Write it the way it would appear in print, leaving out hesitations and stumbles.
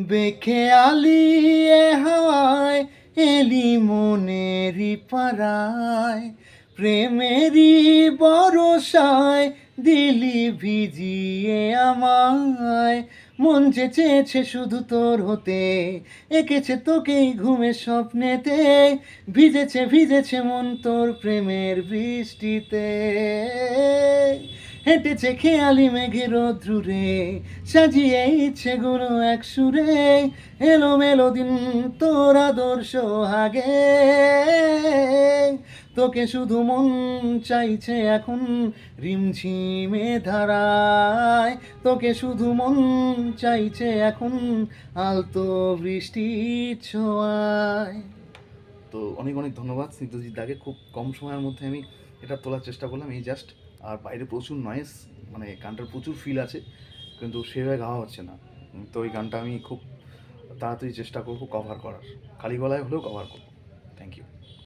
বেখেয়ালি এ হাওয়ায় এলি মনেরই পাড়ায়, প্রেমেরই বরসায় দিলি ভিজিয়ে আমায়। মন যে চেয়েছে শুধু তোর হতে, এঁকেছে তোকেই ঘুমে স্বপ্নেতে, ভিজেছে ভিজেছে মন তোর প্রেমের বৃষ্টিতে। হেঁটেছে খেয়ালি মেঘের রোদ্রুরে, সাজিয়ে ইচ্ছেগুলো এক সুরে, এলো মেলো দিন তোর আদর্শ হাগে। তোকে শুধু মন চাইছে এখন রিমঝিমে ধারায়, তোকে শুধু মন চাইছে এখন আলতো বৃষ্টির ছোঁয়ায়। তো অনেক অনেক ধন্যবাদ স্নিগ্ধজিৎ দাকে, খুব কম সময়ের মধ্যে আমি এটা তোলার চেষ্টা করলাম এই জাস্ট। আর বাইরে প্রচুর নয়েজ, মানে গানটার প্রচুর ফিল আছে কিন্তু সেভাবে গাওয়া হচ্ছে না। তো এই গানটা আমি খুব তাড়াতাড়ি চেষ্টা করবো কভার করার, খালি গলায় হলেও কভার করবো। Thank you.